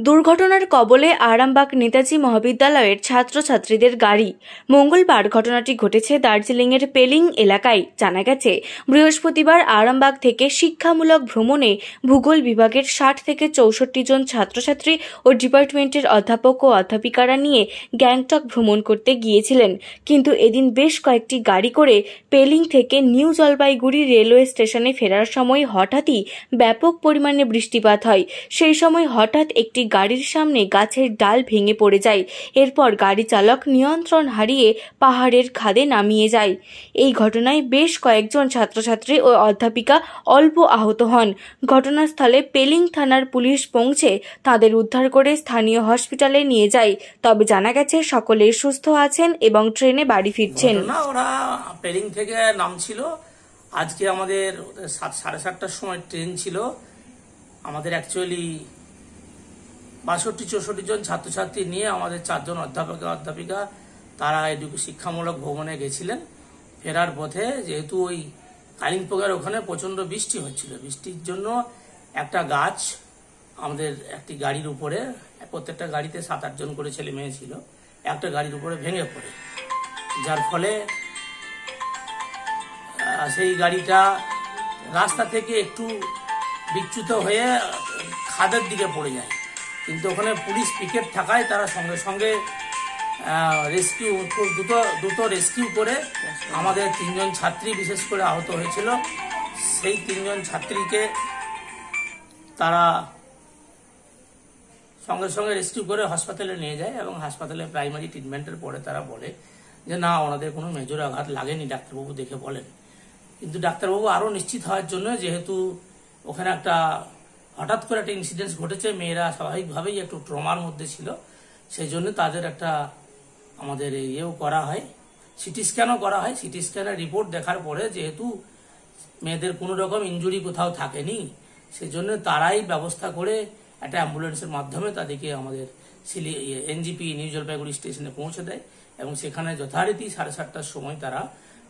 দুর্ঘটনার কবলে আরামবাগ নেতাজি মহাবিদ্যালয়ের ছাত্রছাত্রীদের গাড়ি। মঙ্গলবার ঘটনাটি ঘটেছে দার্জিলিংয়ের পেলিং এলাকায়। জানা গেছে, বৃহস্পতিবার আরামবাগ থেকে শিক্ষামূলক ভ্রমণে ভূগোল বিভাগের ৬০ থেকে ৬৪ জন ছাত্রছাত্রী ও ডিপার্টমেন্টের অধ্যাপক ও অধ্যাপিকারা নিয়ে গ্যাংটক ভ্রমণ করতে গিয়েছিলেন। কিন্তু এদিন বেশ কয়েকটি গাড়ি করে পেলিং থেকে নিউ জলপাইগুড়ি রেলওয়ে স্টেশনে ফেরার সময় হঠাৎই ব্যাপক পরিমাণে বৃষ্টিপাত হয়। সেই সময় হঠাৎ একটি গাড়ির সামনে গাছের ডাল ভেঙে পড়ে যায়। এরপর গাড়ি চালক নিয়ন্ত্রণ হারিয়ে পাহাড়ের খাদে নামিয়ে যায়। এই ঘটনায় বেশ কয়েকজন ছাত্রছাত্রী ও অধ্যাপিকা অল্প আহত হন। ঘটনাস্থলে পেলিং থানার পুলিশ পৌঁছে তাদের উদ্ধার করে স্থানীয় হসপিটালে নিয়ে যায়। তবে জানা গেছে সকলেই সুস্থ আছেন এবং ট্রেনে বাড়ি ফিরছেন। ওরা পেলিং থেকে নামছিল। আজকে আমাদের 7:30টার সময় ট্রেন ছিল। আমাদের অ্যাকচুয়ালি 62-64 জন ছাত্রছাত্রী নিয়ে আমাদের 4 জন অধ্যাপিকা তারা শিক্ষামূলক ভ্রমণে গেছিলেন। ফেরার পথে যেহেতু ওই কালিম্পংয়ের ওখানে প্রচন্ড বৃষ্টি হচ্ছিল, বৃষ্টির জন্য একটা গাছ আমাদের একটি গাড়ির উপরে, প্রত্যেকটা গাড়িতে 7-8 জন করে ছেলে মেয়ে ছিল, একটা গাড়ির উপরে ভেঙে পড়ে, যার ফলে সেই গাড়িটা রাস্তা থেকে একটু বিচ্যুত হয়ে খাদের দিকে পড়ে যায়। কিন্তু ওখানে পুলিশ পিকেট থাকায় তারা সঙ্গে সঙ্গে দ্রুত রেস্কিউ করে আমাদের 3 জন ছাত্রী বিশেষ করে আহত হয়েছিল, সেই 3 জন ছাত্রীকে তারা সঙ্গে সঙ্গে রেস্কিউ করে হাসপাতালে নিয়ে যায় এবং হাসপাতালে প্রাইমারি ট্রিটমেন্টের পরে তারা বলে যে না, ওনাদের কোনো মেজর আঘাত লাগেনি, ডাক্তারবাবু দেখে বলেন। কিন্তু ডাক্তারবাবু আরো নিশ্চিত হওয়ার জন্য, যেহেতু ওখানে একটা হঠাৎ করে একটা ইনসিডেন্ট ঘটেছে, মেয়েরা স্বাভাবিকভাবেই একটু ট্রমার মধ্যে ছিল, সেই জন্য তাদের একটা আমাদের ইয়েও করা হয়, সিটি স্ক্যানও করা হয়। সিটি স্ক্যানের রিপোর্ট দেখার পরে যেহেতু মেয়েদের কোনো রকম ইনজুরি কোথাও থাকেনি, সেই জন্য তারাই ব্যবস্থা করে একটা অ্যাম্বুলেন্সের মাধ্যমে তাদেরকে আমাদের এনজিপি নিউ জলপাইগুড়ি স্টেশনে পৌঁছে দেয় এবং সেখানে যথারীতি 7:30টার সময় তারা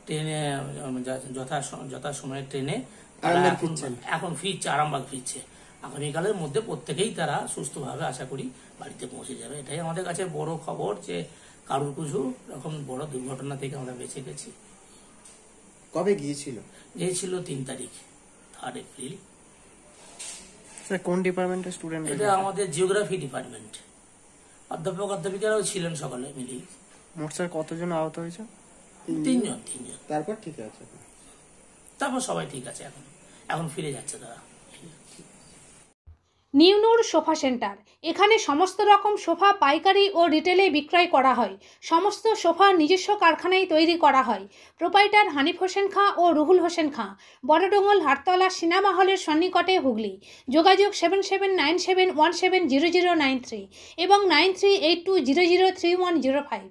ট্রেনে যথাসময়ে ট্রেনে এখন ফিরছে, আরামবাগ ফিরছে। আগামীকালের মধ্যে প্রত্যেকেই তারা সুস্থভাবে আশা করি বাড়িতে পৌঁছে যাবে। এটাই আমাদের কাছে বড় খবর যে কারুর কিছু রকম বড় দুর্ঘটনা থেকে আমরা বেঁচে গেছি। কবে গিয়েছিল? 3 তারিখ, 3 এপ্রিল। কোন ডিপার্টমেন্টের স্টুডেন্ট? এটা আমাদের জিওগ্রাফি ডিপার্টমেন্ট। অধ্যাপক অধ্যাপিকারাও ছিলেন সকলে মিলিয়ে। মোট স্যার কতজন আহত হয়েছে? 3 জন। তারপর ঠিক আছে, তারপর সবাই ঠিক আছে, এখন ফিরে যাচ্ছে তারা। নিউ নূর সোফা সেন্টার, এখানে সমস্ত রকম সোফা পাইকারি ও রিটেলে বিক্রয় করা হয়। সমস্ত সোফা নিজস্ব কারখানায় তৈরি করা হয়। প্রোপাইটার হানিফ হোসেন খাঁ ও রুহুল হোসেন খাঁ, বড়ডোঙ্গল হাটতলা সিনেমা হলের সন্নিকটে, হুগলি। যোগাযোগ 7797170093 এবং 9382003105।